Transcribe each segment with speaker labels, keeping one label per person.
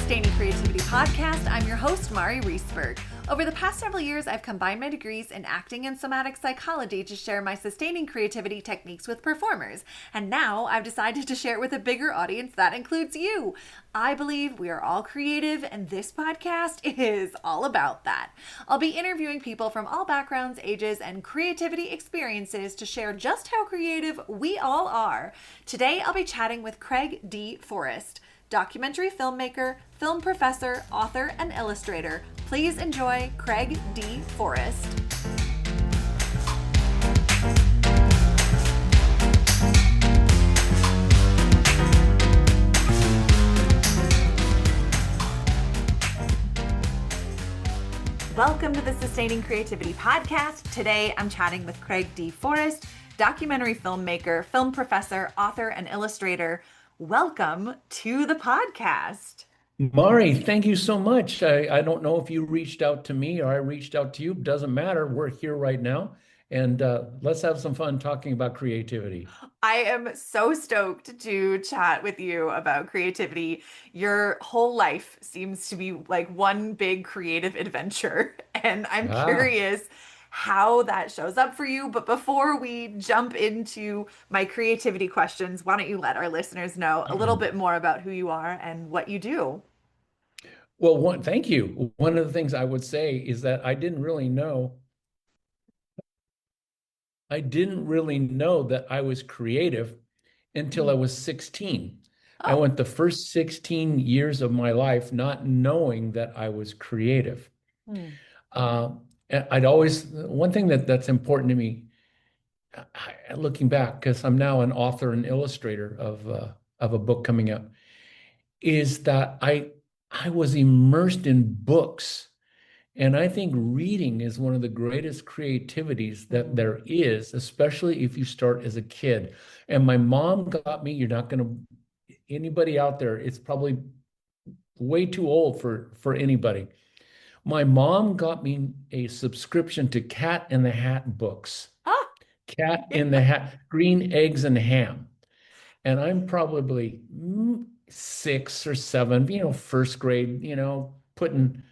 Speaker 1: Sustaining Creativity podcast. I'm your host, Mari Reisberg. Over the past several years, I've combined my degrees in acting and somatic psychology to share my sustaining creativity techniques with performers. And now I've decided to share it with a bigger audience that includes you. I believe we are all creative, and this podcast is all about that. I'll be interviewing people from all backgrounds, ages, and creativity experiences to share just how creative we all are. Today, I'll be chatting with Craig D. Forrest, documentary filmmaker, film professor, author, and illustrator. Please enjoy Craig D. Forrest. Welcome to the Sustaining Creativity podcast. Today, I'm chatting with Craig D. Forrest, documentary filmmaker, film professor, author, and illustrator. Welcome to the podcast.
Speaker 2: Mari, thank you so much. I don't know if you reached out to me or I reached out to you. Doesn't matter. We're here right now. And let's have some fun talking about creativity.
Speaker 1: I am so stoked to chat with you about creativity. Your whole life seems to be like one big creative adventure. And I'm curious how that shows up for you. But before we jump into my creativity questions, why don't you let our listeners know a little bit more about who you are and what you do?
Speaker 2: Well, thank you. One of the things I would say is that I didn't really know that I was creative until I was 16. I went the first 16 years of my life not knowing that I was creative. One thing that's important to me, looking back, because I'm now an author and illustrator of a book coming out, is that I was immersed in books. And I think reading is one of the greatest creativities that there is, especially if you start as a kid. And my mom got me, anybody out there, it's probably way too old for anybody. My mom got me a subscription to Cat in the Hat books. Cat in the Hat, Green Eggs and Ham. And I'm probably 6 or 7, first grade, putting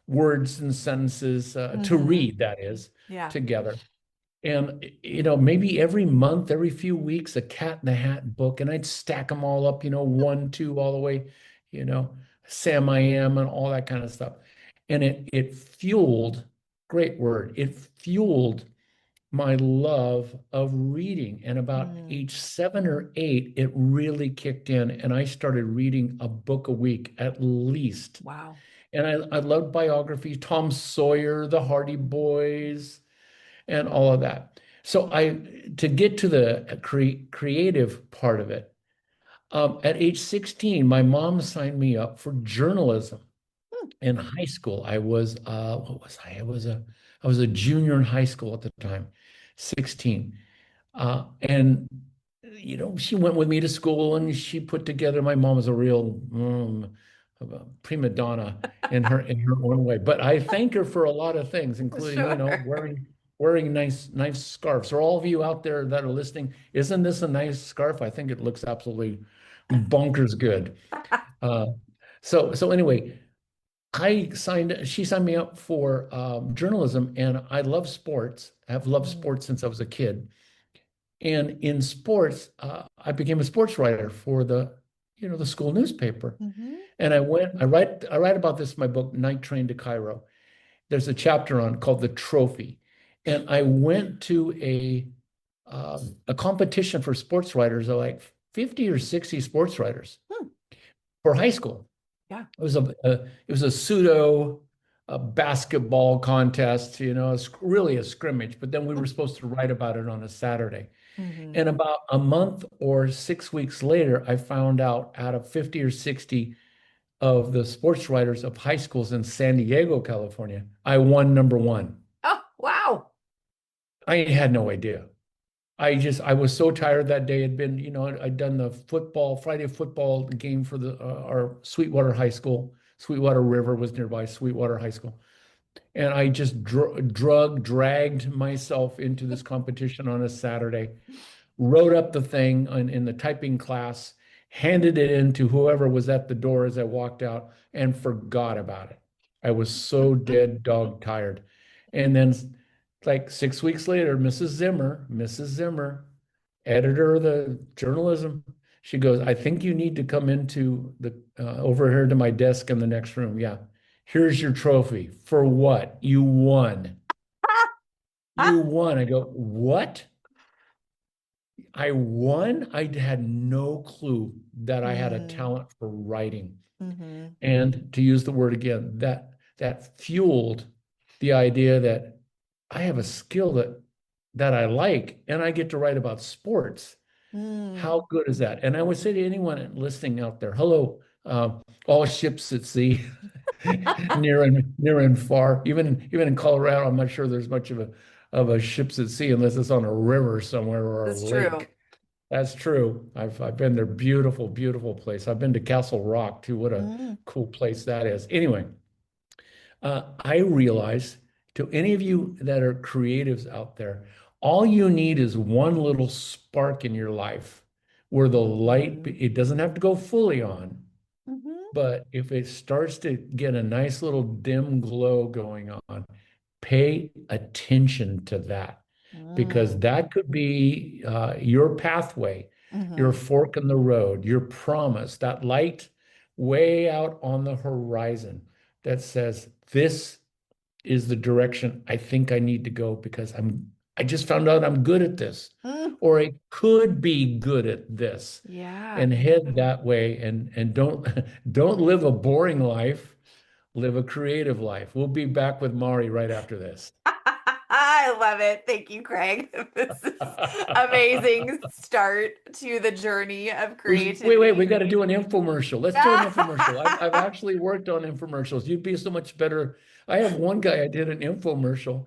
Speaker 2: words and sentences to read, that is, together. And, maybe every month, every few weeks, a Cat in the Hat book, and I'd stack them all up, 1, 2, all the way, Sam I Am and all that kind of stuff. And it fueled, great word, it fueled my love of reading. And about age 7 or 8, it really kicked in. And I started reading a book a week at least.
Speaker 1: Wow.
Speaker 2: And I loved biographies, Tom Sawyer, the Hardy Boys, and all of that. So to get to the creative part of it, at age 16, my mom signed me up for journalism. In high school, I was what was I? I was a junior in high school at the time, 16. And she went with me to school and she put together, my mom was a real prima donna in her own way. But I thank her for a lot of things, including, wearing nice scarves. For all of you out there that are listening, isn't this a nice scarf? I think it looks absolutely bonkers good. So anyway, she signed me up for journalism, and I love sports. I've loved sports since I was a kid. And in sports, I became a sports writer for the school newspaper. And I write about this in my book, Night Train to Cairo. There's a chapter called The Trophy. And I went to a competition for sports writers, of like 50 or 60 sports writers for high school.
Speaker 1: Yeah.
Speaker 2: It was a pseudo basketball contest, it's really a scrimmage, but then we were supposed to write about it on a Saturday. And about a month or 6 weeks later, I found out of 50 or 60 of the sports writers of high schools in San Diego, California, I won number 1.
Speaker 1: Oh, wow.
Speaker 2: I had no idea. I was so tired that day. I'd done the Friday football game for our Sweetwater High School. Sweetwater River was nearby, Sweetwater High School. And I just dragged myself into this competition on a Saturday, wrote up the thing in the typing class, handed it in to whoever was at the door as I walked out, and forgot about it. I was so dead dog tired. And then, like 6 weeks later, Mrs. Zimmer, editor of the journalism, she goes, I think you need to come into the over here to my desk in the next room. Yeah. Here's your trophy. For what? You won. You won. I go, what? I won? I had no clue that I had a
Speaker 1: Mm,
Speaker 2: talent for writing.
Speaker 1: mhm,
Speaker 2: And to use the word again, that fueled the idea that I have a skill that I like, and I get to write about sports.
Speaker 1: mm.
Speaker 2: How good is that? And I would say to anyone listening out there, hello, all ships at sea, near and far. Even in Colorado, I'm not sure there's much of a ships at sea unless it's on a river somewhere or a
Speaker 1: That's true.
Speaker 2: lake. That's true. I've been there. Beautiful, beautiful place. I've been to Castle Rock too. What a
Speaker 1: Mm,
Speaker 2: cool place that is. Anyway, I realize to any of you that are creatives out there, all you need is one little spark in your life where the light,
Speaker 1: mm,
Speaker 2: it doesn't have to go fully on,
Speaker 1: mhm,
Speaker 2: but if it starts to get a nice little dim glow going on, pay attention to that because
Speaker 1: mm,
Speaker 2: that could be your pathway, your
Speaker 1: mhm,
Speaker 2: fork in the road, your promise, that light way out on the horizon that says, this is the direction I think I need to go because I just found out I'm good at this,
Speaker 1: mm.
Speaker 2: or I could be good at this,
Speaker 1: Yeah.
Speaker 2: and head that way and don't don't live a boring life, live a creative life. We'll be back with Mari right after this.
Speaker 1: I love it. Thank you, Craig. This is amazing start to the journey of
Speaker 2: Wait, we
Speaker 1: creativity.
Speaker 2: got to do an infomercial. Let's do an infomercial. I've actually worked on infomercials. You'd be so much better. I have one guy I did an infomercial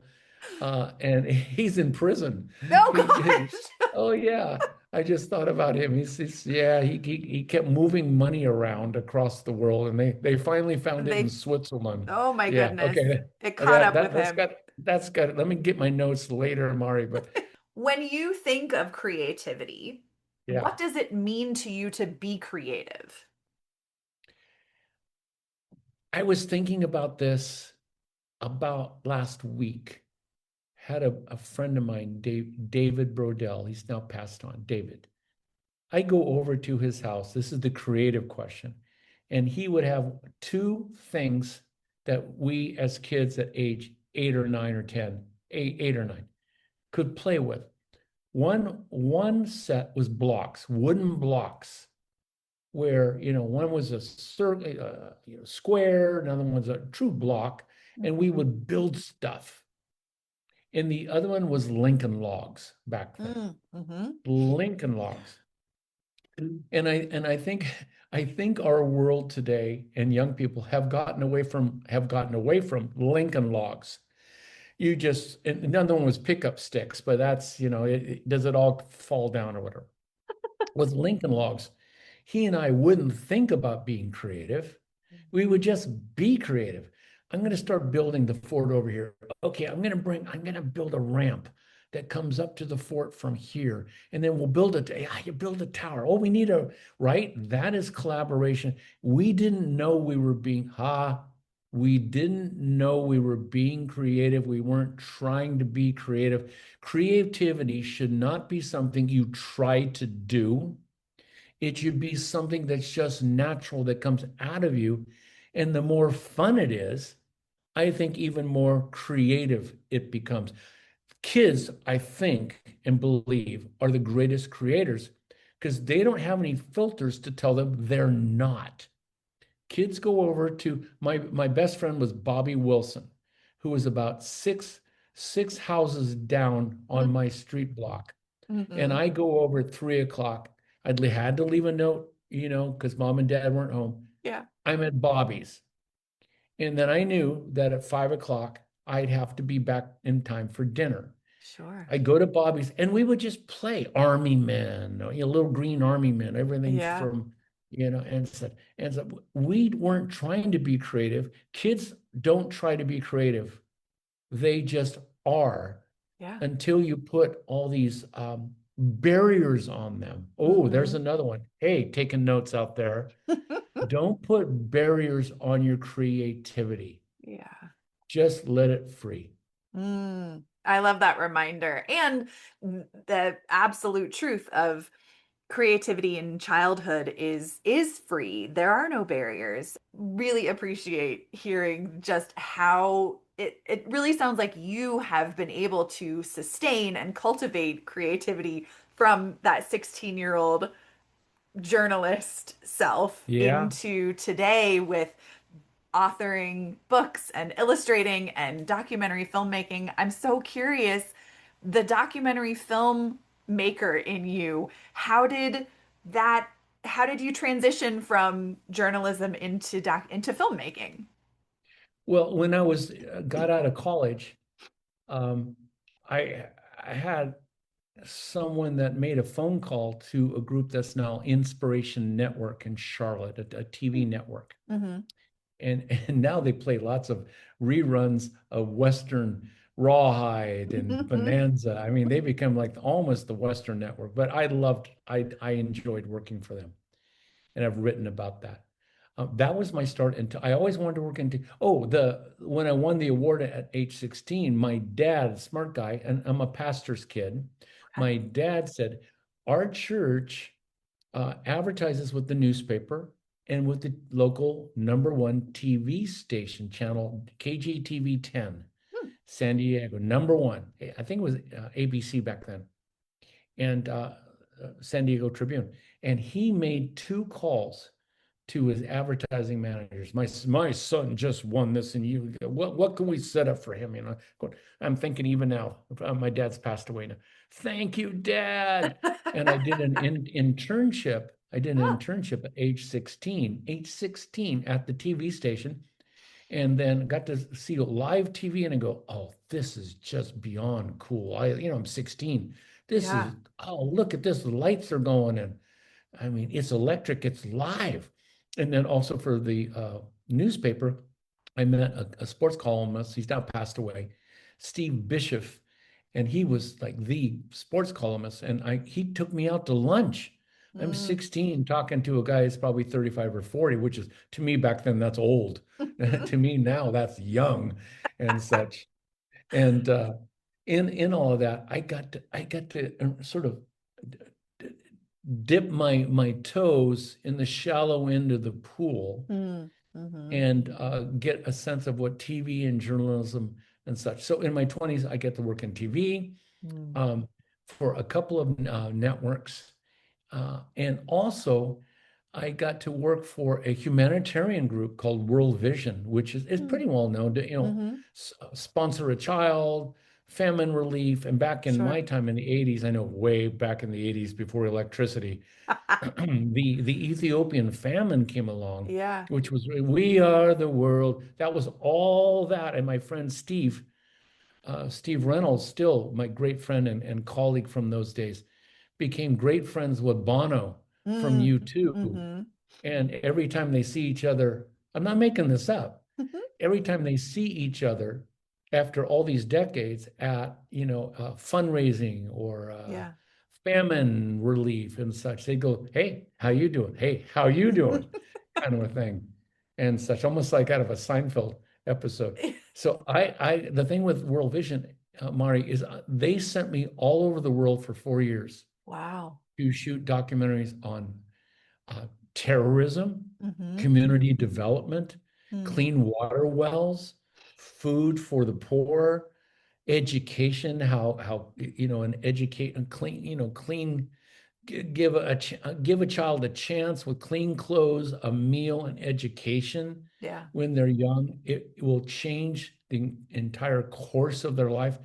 Speaker 2: and he's in prison.
Speaker 1: Oh
Speaker 2: He,
Speaker 1: gosh.
Speaker 2: oh yeah, I just thought about him. Yeah, he kept moving money around across the world, and they finally found it in
Speaker 1: They,
Speaker 2: Switzerland.
Speaker 1: oh my
Speaker 2: Yeah,
Speaker 1: goodness.
Speaker 2: okay,
Speaker 1: It caught
Speaker 2: that
Speaker 1: up with
Speaker 2: that
Speaker 1: him.
Speaker 2: that's got. Let me get my notes later, Mari. But
Speaker 1: When you think of creativity,
Speaker 2: yeah,
Speaker 1: what does it mean to you to be creative?
Speaker 2: I was thinking about this about last week. Had a friend of mine, David Brodell. He's now passed on. David. I go over to his house. This is the creative question. And he would have two things that we as kids at age 8 or 9 or 10, eight or nine, could play with. One set was blocks, wooden blocks, where one was a circle, square, another one was a true block, and we
Speaker 1: Mhm.
Speaker 2: would build stuff. And the other one was Lincoln logs back then.
Speaker 1: Mm, mhm.
Speaker 2: Lincoln logs. And I think our world today and young people have gotten away from Lincoln logs. And another one was pickup sticks, but that's, does it all fall down or whatever? With Lincoln logs, he and I wouldn't think about being creative. We would just be creative. I'm going to start building the fort over here. Okay, I'm going to build a ramp that comes up to the fort from here. And then we'll you build a tower. Oh, we need right? That is collaboration. We didn't know we were being creative. We weren't trying to be creative. Creativity should not be something you try to do. It should be something that's just natural that comes out of you. And the more fun it is, I think even more creative it becomes. Kids, I think and believe, are the greatest creators because they don't have any filters to tell them they're not. Kids go over to my best friend was Bobby Wilson, who was about six houses down on my street block. And
Speaker 1: Mhm.
Speaker 2: I go over at 3 o'clock. I'd had to leave a note, because mom and dad weren't home.
Speaker 1: Yeah,
Speaker 2: I'm at Bobby's. And then I knew that at 5 o'clock, I'd have to be back in time for dinner.
Speaker 1: sure.
Speaker 2: I'd go to Bobby's and we would just play army men, little green army men, everything
Speaker 1: Yeah,
Speaker 2: from, and so we weren't trying to be creative. Kids don't try to be creative. They just are
Speaker 1: yeah.
Speaker 2: until you put all these barriers on them. Oh, there's
Speaker 1: Mm-hmm.
Speaker 2: another one. Hey, taking notes out there. Don't put barriers on your creativity.
Speaker 1: Yeah.
Speaker 2: Just let it free.
Speaker 1: I love that reminder. And the absolute truth of creativity in childhood is free. There are no barriers. Really appreciate hearing just how it really sounds like you have been able to sustain and cultivate creativity from that 16-year-old journalist self
Speaker 2: Yeah.
Speaker 1: into today with authoring books and illustrating and documentary filmmaking. I'm so curious, the documentary filmmaker in you, that how did you transition from journalism into filmmaking?
Speaker 2: Well, when I was got out of college, um, I I had someone that made a phone call to a group that's now Inspiration Network in Charlotte, a TV network.
Speaker 1: Mm-hmm.
Speaker 2: And now they play lots of reruns of Western Rawhide and Bonanza. I mean, they become like almost the Western network, but I enjoyed working for them, and I've written about that. That was my start into, I always wanted to work into, when I won the award at age 16, my dad, smart guy, and I'm a pastor's kid, my dad said, our church advertises with the newspaper and with the local #1 TV station channel, KGTV 10, San Diego, #1. I think it was ABC back then, and San Diego Tribune. And he made 2 calls to his advertising managers. My son just won this, and what can we set up for him? I'm thinking even now, my dad's passed away now. Thank you, Dad. And I did an internship. I did an internship at age 16 at the TV station, and then got to see live TV, and I go, oh, this is just beyond cool. I'm 16. This
Speaker 1: Yeah.
Speaker 2: is, oh, look at this. The lights are going, and I mean, it's electric, it's live. And then also for the newspaper, I met a sports columnist. He's now passed away, Steve Bishop, and he was like the sports columnist. And he took me out to lunch. I'm
Speaker 1: Mm.
Speaker 2: 16 talking to a guy who's probably 35 or 40, which is to me back then, that's old. To me now, that's young and such. And in all of that, I got to sort of dip my toes in the shallow end of the pool
Speaker 1: Mm-hmm.
Speaker 2: and get a sense of what TV and journalism and such. So in my 20s, I get to work in TV
Speaker 1: Mm.
Speaker 2: um, for a couple of networks. And also, I got to work for a humanitarian group called World Vision, which is
Speaker 1: Mm.
Speaker 2: pretty well known to,
Speaker 1: Mm-hmm.
Speaker 2: sponsor a child, famine relief. And back in my
Speaker 1: Sure.
Speaker 2: time in the 80s, I know way back in the 80s before electricity, the Ethiopian famine came along,
Speaker 1: Yeah.
Speaker 2: which was "We Are the World." That was all that. And my friend Steve Reynolds, still my great friend and colleague from those days, became great friends with Bono from
Speaker 1: Mm.
Speaker 2: U2.
Speaker 1: Mm-hmm.
Speaker 2: And every time they see each other, I'm not making this up.
Speaker 1: Mm-hmm.
Speaker 2: Every time they see each other after all these decades at fundraising or
Speaker 1: Yeah.
Speaker 2: famine relief and such, they go, "Hey, how you doing? Hey, how you doing?" kind of a thing and such, almost like out of a Seinfeld episode. So the thing with World Vision, Mari, is they sent me all over the world for 4 years
Speaker 1: Wow.
Speaker 2: to shoot documentaries on uh, terrorism,
Speaker 1: Mm-hmm.
Speaker 2: community development,
Speaker 1: Mm.
Speaker 2: clean water wells, food for the poor, education, how and educate and clean, clean, give a child a chance with clean clothes, a meal, and education
Speaker 1: Yeah.
Speaker 2: when they're young. It will change the entire course of their life.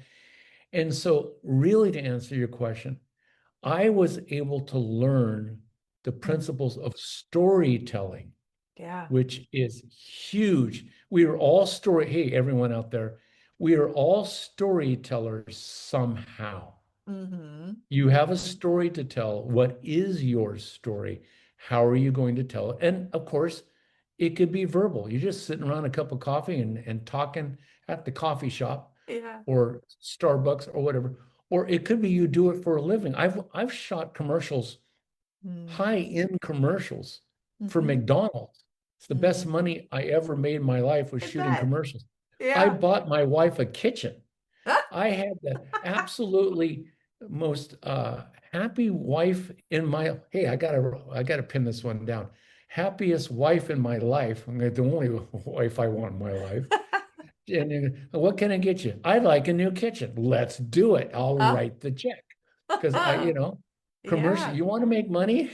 Speaker 2: And so, really, to answer your question, I was able to learn the
Speaker 1: Mm.
Speaker 2: principles of storytelling,
Speaker 1: Yeah.
Speaker 2: which is huge. We are all hey, everyone out there, we are all storytellers somehow.
Speaker 1: Mm-hmm.
Speaker 2: You have a story to tell. What is your story? How are you going to tell it? And of course, it could be verbal. You're just sitting around a cup of coffee and talking at the coffee shop
Speaker 1: Yeah.
Speaker 2: or Starbucks or whatever. or it could be you do it for a living. I've shot commercials,
Speaker 1: Mm.
Speaker 2: high-end commercials for
Speaker 1: Mm-hmm.
Speaker 2: McDonald's. It's the best
Speaker 1: Mm.
Speaker 2: money I ever made in my life was
Speaker 1: I
Speaker 2: shooting
Speaker 1: bet.
Speaker 2: commercials. I
Speaker 1: Yeah.
Speaker 2: bought my wife a kitchen. I had the absolutely most happy wife in my, hey, I gotta pin this one down. Happiest wife in my life. I'm the only wife I want in my life. And what can I get you? I'd like a new kitchen. Let's do it. I'll
Speaker 1: Oh.
Speaker 2: write the check. Because commercial,
Speaker 1: Yeah.
Speaker 2: you want to make money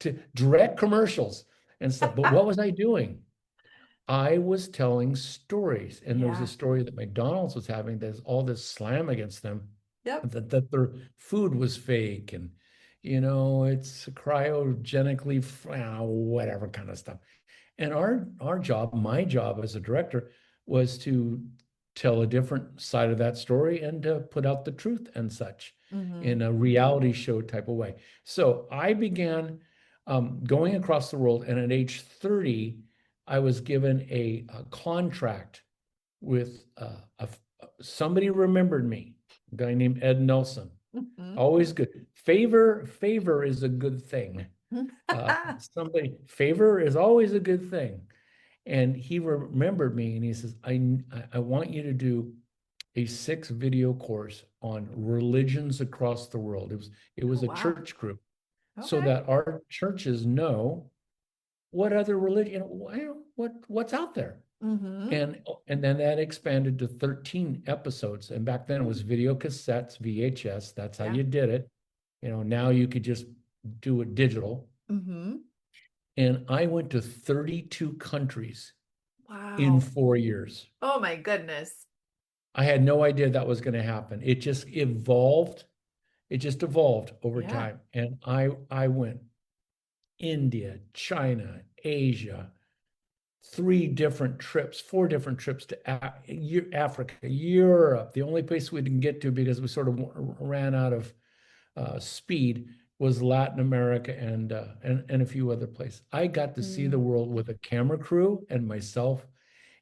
Speaker 2: to direct commercials and stuff. But what was I doing? I was telling stories, and there was a
Speaker 1: Yeah.
Speaker 2: story that McDonald's was having. There's all this slam against them
Speaker 1: Yep.
Speaker 2: that their food was fake, and it's cryogenically whatever kind of stuff. And our job, my job as a director, was to tell a different side of that story and to put out the truth and such
Speaker 1: Mm-hmm.
Speaker 2: in a reality show type of way. So I began going across the world, and at age 30, I was given a contract with somebody remembered me, a guy named Ed Nelson.
Speaker 1: Mm-hmm.
Speaker 2: Always good. Favor is a good thing. Favor is always a good thing. And he remembered me and he says, I want you to do a 6 video course on religions across the world. It was
Speaker 1: Oh,
Speaker 2: a
Speaker 1: wow.
Speaker 2: church group so
Speaker 1: Okay.
Speaker 2: that our churches know what other religion, what's out there.
Speaker 1: Mm-hmm.
Speaker 2: And then that expanded to 13 episodes. And back then it was video cassettes, VHS. That's how
Speaker 1: Yeah.
Speaker 2: you did it. Now you could just do it digital.
Speaker 1: Mm-hmm.
Speaker 2: And I went to 32 countries in
Speaker 1: Wow.
Speaker 2: 4 years.
Speaker 1: Oh my goodness.
Speaker 2: I had no idea that was going to happen. It just evolved. It just evolved over
Speaker 1: Yeah.
Speaker 2: time. And I went India, China, Asia, 4 different trips to Africa, Europe. The only place we didn't get to because we sort of ran out of speed was Latin America and a few other places. I got to see the
Speaker 1: Mm,
Speaker 2: world with a camera crew and myself,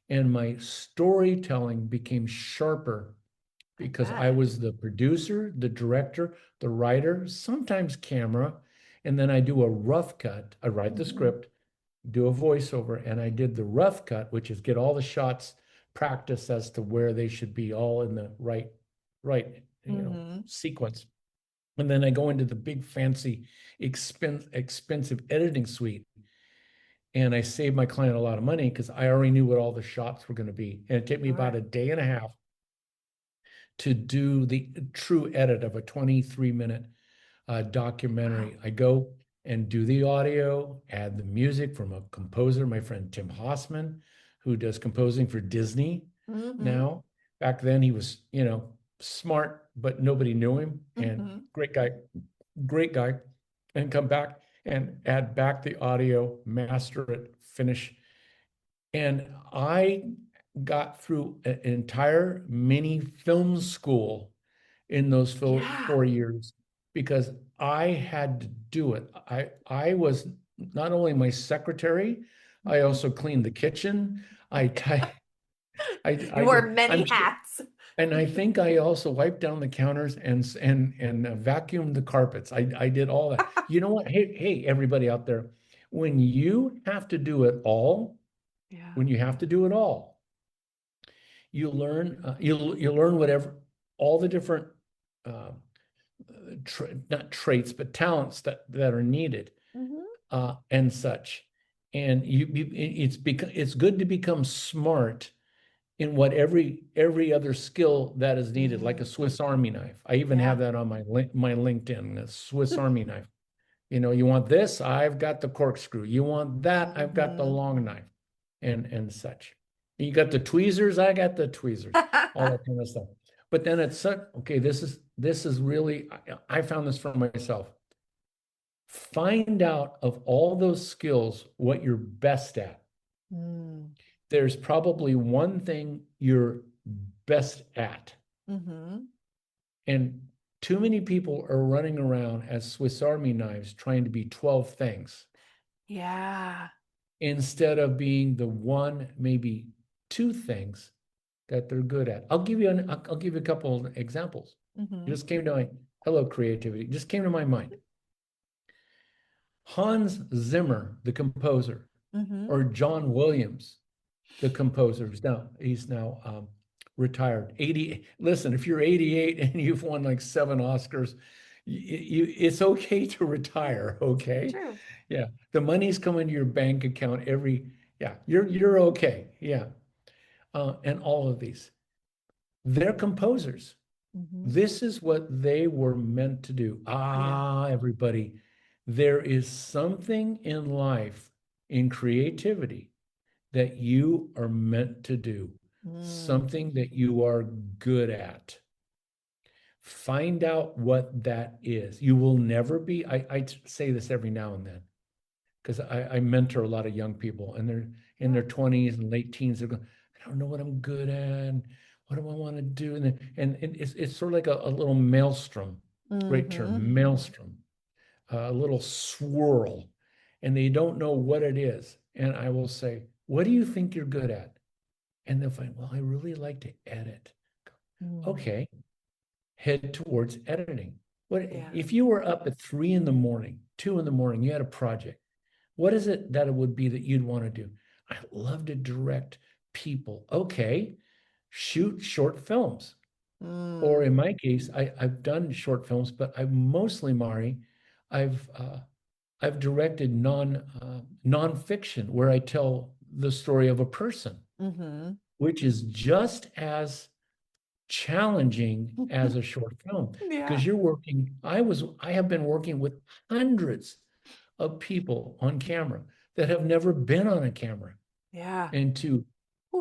Speaker 2: and my storytelling became sharper
Speaker 1: I
Speaker 2: because I
Speaker 1: bet.
Speaker 2: was the producer, the director, the writer, sometimes camera, and then I do a rough cut. I write the
Speaker 1: Mm-hmm.
Speaker 2: script, do a voiceover, and I did the rough cut, which is get all the shots practice as to where they should be all in the right
Speaker 1: Mm-hmm.
Speaker 2: sequence. And then I go into the big fancy expensive editing suite, and I save my client a lot of money because I already knew what all the shots were going to be. And it took me about
Speaker 1: Sure.
Speaker 2: a day and a half to do the true edit of a 23-minute
Speaker 1: Wow.
Speaker 2: documentary. I go and do the audio, add the music from a composer, my friend Tim Hossman, who does composing for Disney
Speaker 1: Mm-hmm.
Speaker 2: now. Back then he was, smart, but nobody knew him, and
Speaker 1: Mm-hmm.
Speaker 2: great guy, and come back and add back the audio, master it, finish. And I got through an entire mini film school in those four,
Speaker 1: Yeah.
Speaker 2: 4 years because I had to do it. I was not only my secretary, I
Speaker 1: Mhm.
Speaker 2: also cleaned the kitchen. I ty-
Speaker 1: You
Speaker 2: I
Speaker 1: wore
Speaker 2: did.
Speaker 1: many hats.
Speaker 2: And I think I also wiped down the counters and vacuumed the carpets. I did all that. You know what? Hey, everybody out there, when you have to do it all,
Speaker 1: Yeah.
Speaker 2: when you have to do it all, you'll learn whatever all the different uh, not traits but talents that are needed
Speaker 1: Mm-hmm.
Speaker 2: and such. And it's good to become smart in what every other skill that is needed, like a
Speaker 1: Mm.
Speaker 2: Swiss Army knife. I even
Speaker 1: Yeah.
Speaker 2: have that on my LinkedIn, a Swiss Army knife. You want this, I've got the corkscrew. You want that, I've got the
Speaker 1: Mm-hmm.
Speaker 2: long knife, and such. You got the tweezers, I got the tweezers, all that kind of stuff. But then it's such, okay, this is really, I found this for myself. Find out of all those skills what you're best at.
Speaker 1: Mm.
Speaker 2: There's probably one thing you're best at.
Speaker 1: Mm-hmm.
Speaker 2: And too many people are running around as Swiss Army knives trying to be 12 things
Speaker 1: Yeah.
Speaker 2: instead of being the one, maybe 2 things that they're good at. I'll give you a couple of examples. It
Speaker 1: Mm-hmm.
Speaker 2: just came to my, hello, creativity, just came to my mind. Hans Zimmer, the composer,
Speaker 1: Mm-hmm.
Speaker 2: or John Williams, the composer, he's now retired. 80. Listen, if you're 88 and you've won like 7 Oscars, it's okay to retire. Okay,
Speaker 1: True.
Speaker 2: yeah, the money's coming to your bank account every. Yeah, you're okay. Yeah, and all of these, they're composers.
Speaker 1: Mm-hmm.
Speaker 2: This is what they were meant to do.
Speaker 1: Yeah.
Speaker 2: Everybody, there is something in life, in creativity, that you are meant to do,
Speaker 1: Mm.
Speaker 2: something that you are good at. Find out what that is. You will never be, I say this every now and then, because I mentor a lot of young people and they're in
Speaker 1: Yeah.
Speaker 2: their 20s and late teens. They're going, I don't know what I'm good at. And what do I want to do? And it's sort of like a little maelstrom, great
Speaker 1: Mm-hmm.
Speaker 2: term, maelstrom, a little swirl, and they don't know what it is. And I will say, what do you think you're good at? And they'll find, well, I really like to edit.
Speaker 1: Mm.
Speaker 2: Okay, head towards editing. What
Speaker 1: Yeah.
Speaker 2: if you were up at 3 in the morning, 2 in the morning, you had a project? What is it that it would be that you'd want to do? I love to direct people. Okay, shoot short films. Or
Speaker 1: Mm.
Speaker 2: in my case, I've done short films, but I've mostly, Mari, I've I've directed nonfiction where I tell the story of a person,
Speaker 1: Mm-hmm.
Speaker 2: which is just as challenging as a short film
Speaker 1: Yeah.
Speaker 2: because I have been working with hundreds of people on camera that have never been on a camera.
Speaker 1: Yeah.
Speaker 2: And
Speaker 1: Whew.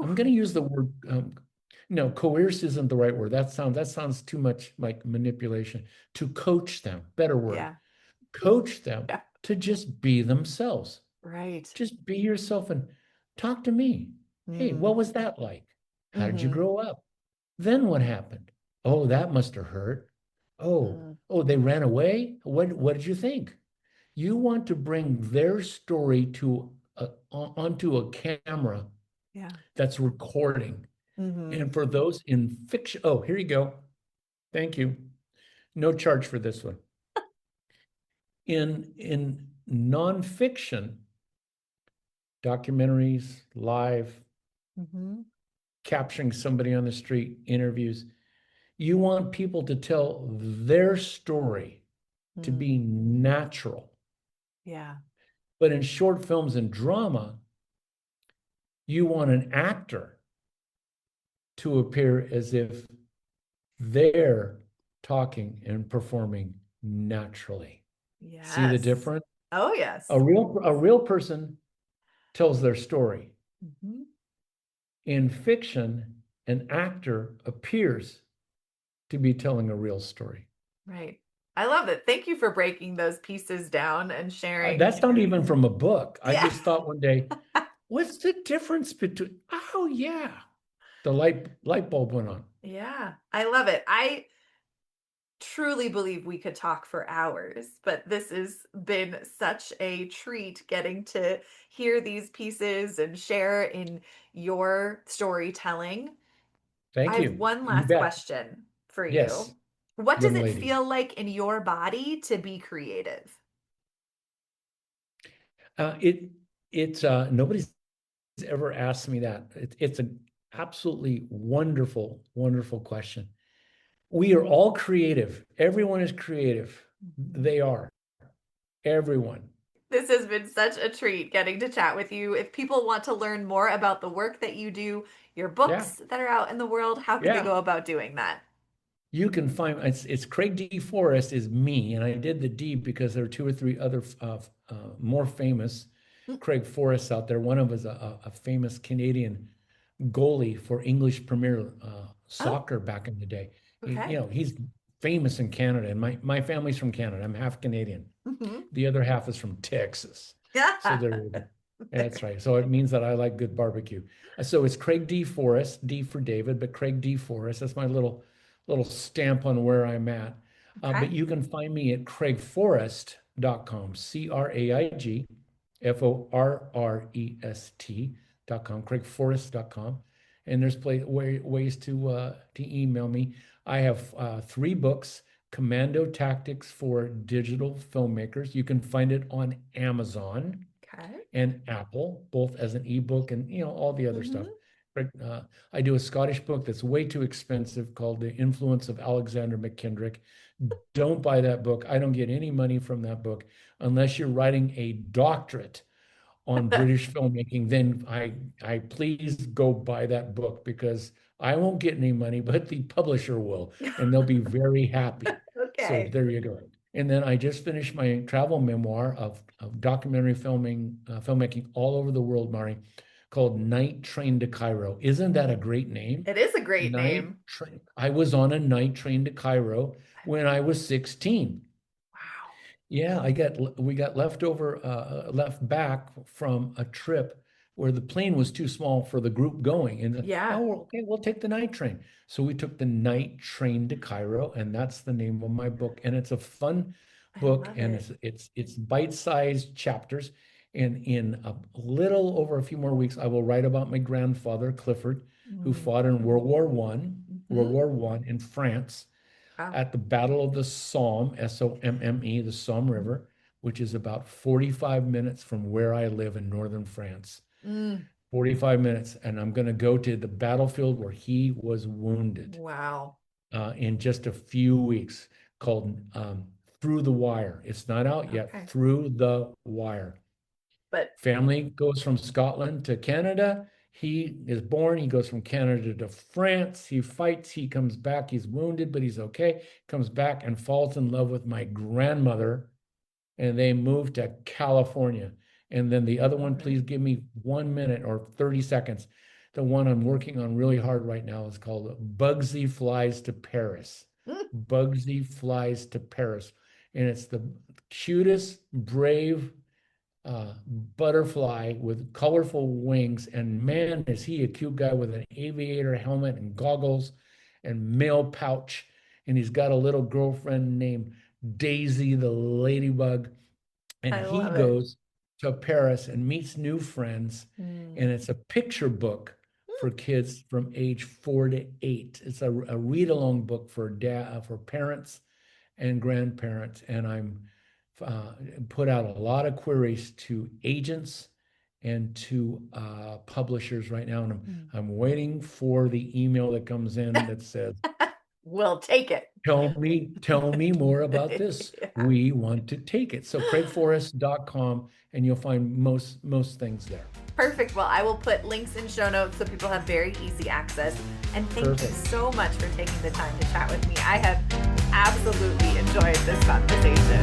Speaker 2: I'm going to use the word, no, coerce isn't the right word. That sounds too much like manipulation. To coach them, better word,
Speaker 1: Yeah.
Speaker 2: coach them
Speaker 1: Yeah.
Speaker 2: to just be themselves.
Speaker 1: Right.
Speaker 2: Just be yourself and talk to me. Hey,
Speaker 1: Mm.
Speaker 2: what was that like? How did you
Speaker 1: Mm-hmm.
Speaker 2: grow up? Then what happened? Oh, that must have hurt. Oh,
Speaker 1: Mm.
Speaker 2: oh, they ran away? What did you think? You want to bring their story onto a camera
Speaker 1: Yeah.
Speaker 2: that's recording.
Speaker 1: Mm-hmm.
Speaker 2: And for those in fiction, oh, here you go. Thank you. No charge for this one. In nonfiction, documentaries, live,
Speaker 1: Mm-hmm.
Speaker 2: capturing somebody on the street, interviews, you want people to tell their story, to
Speaker 1: Mm.
Speaker 2: be natural.
Speaker 1: Yeah.
Speaker 2: But in short films and drama, you want an actor to appear as if they're talking and performing naturally. See the
Speaker 1: Yes.
Speaker 2: difference?
Speaker 1: Oh, yes.
Speaker 2: A real person tells their story.
Speaker 1: Mm-hmm.
Speaker 2: In fiction, an actor appears to be telling a real story.
Speaker 1: Right. I love it. Thank you for breaking those pieces down and sharing.
Speaker 2: That's not even from a book. I
Speaker 1: Yeah.
Speaker 2: just thought one day, what's the difference between, oh yeah, the light bulb went on.
Speaker 1: Yeah. I love it. I truly believe we could talk for hours, but this has been such a treat getting to hear these pieces and share in your storytelling. I
Speaker 2: Thank
Speaker 1: have
Speaker 2: you.
Speaker 1: one
Speaker 2: You
Speaker 1: last
Speaker 2: bet.
Speaker 1: question for
Speaker 2: Yes,
Speaker 1: you. What does
Speaker 2: young
Speaker 1: it
Speaker 2: lady.
Speaker 1: feel like in your body to be creative?
Speaker 2: It it's nobody's ever asked me that. It's an absolutely wonderful, wonderful question. We are all creative. Everyone is creative.
Speaker 1: Mhm.
Speaker 2: They are. Everyone.
Speaker 1: This has been such a treat getting to chat with you. If people want to learn more about the work that you do, your
Speaker 2: Yeah.
Speaker 1: books that are out in the world, how can they
Speaker 2: Yeah.
Speaker 1: go about doing that?
Speaker 2: You can find it's Craig D. Forrest is me, and I did the D because there are two or three other more famous
Speaker 1: Mm.
Speaker 2: Craig Forrests out there. One of them is a famous Canadian goalie for English Premier
Speaker 1: Oh,
Speaker 2: soccer back in the day.
Speaker 1: okay.
Speaker 2: He's famous in Canada, and my family's from Canada. I'm half Canadian.
Speaker 1: Hmm.
Speaker 2: The other half is from Texas. So
Speaker 1: Yeah.
Speaker 2: there you go. That's right. So it means that I like good barbecue. So it's Craig D. Forrest, D for David, but Craig D. Forrest. That's my little stamp on where I'm at.
Speaker 1: Okay.
Speaker 2: But you can find me at craigforrest.com, CraigForrest.com, craigforrest.com. and there's ways to email me. I have 3 books, Commando Tactics for Digital Filmmakers. You can find it on Amazon
Speaker 1: Okay.
Speaker 2: and Apple, both as an ebook and all the other stuff. But I do a Scottish book that's way too expensive called The Influence of Alexander McKendrick. Don't buy that book. I don't get any money from that book unless you're writing a doctorate on British filmmaking. Then I please go buy that book, because I won't get any money, but the publisher will, and they'll be very happy. So
Speaker 1: Okay.
Speaker 2: there you go. And then I just finished my travel memoir of documentary filmmaking all over the world, Mari, called Night Train to Cairo. Isn't that a great name?
Speaker 1: It is a great name.
Speaker 2: I was on a night train to Cairo when I was 16.
Speaker 1: Wow.
Speaker 2: Yeah, we got left back from a trip where the plane was too small for the group going. And
Speaker 1: Yeah.
Speaker 2: oh, okay, we'll take the night train. So we took the night train to Cairo, and that's the name of my book. And it's a fun book, and it's bite-sized chapters. And in a little over a few more weeks, I will write about my grandfather, Clifford, who fought in World War I in France.
Speaker 1: Wow.
Speaker 2: At the Battle of the Somme, Somme, the Somme River, which is about 45 minutes from where I live in northern France. 45 minutes, and I'm going to go to the battlefield where he was wounded.
Speaker 1: Wow.
Speaker 2: In just a few weeks, called Through the Wire. It's not out yet. Through the Wire.
Speaker 1: But
Speaker 2: family goes from Scotland to Canada. He is born, he goes from Canada to France, he fights, he comes back, he's wounded, but he's okay, comes back and falls in love with my grandmother, and they move to California. And then the other one, please give me 1 minute or 30 seconds. The one I'm working on really hard right now is called Bugsy Flies to Paris. Bugsy Flies to Paris. And it's the cutest, brave butterfly with colorful wings, and man, is he a cute guy with an aviator helmet and goggles and mail pouch, and he's got a little girlfriend named Daisy the ladybug, and he goes to Paris and meets new friends, and it's a picture book for kids from age 4 to 8. It's a read-along book for parents and grandparents, and I'm put out a lot of queries to agents and to publishers right now, and I'm waiting for the email that comes in that says,
Speaker 1: we'll take it.
Speaker 2: Tell me more about this.
Speaker 1: Yeah.
Speaker 2: We want to take it. So craigforrest.com, and you'll find most things there.
Speaker 1: Perfect. Well, I will put links in show notes so people have very easy access. And thank you so much for taking the time to chat with me. I have absolutely enjoyed this conversation.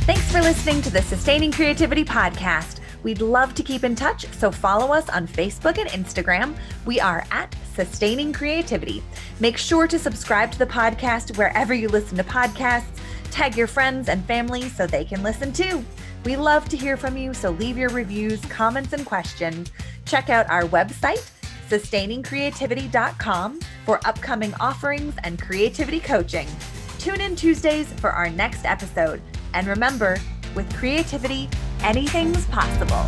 Speaker 1: Thanks for listening to the Sustaining Creativity Podcast. We'd love to keep in touch, so follow us on Facebook and Instagram. We are at Sustaining Creativity. Make sure to subscribe to the podcast wherever you listen to podcasts. Tag your friends and family so they can listen too. We love to hear from you, so leave your reviews, comments, and questions. Check out our website, sustainingcreativity.com, for upcoming offerings and creativity coaching. Tune in Tuesdays for our next episode. And remember, with creativity, anything's possible.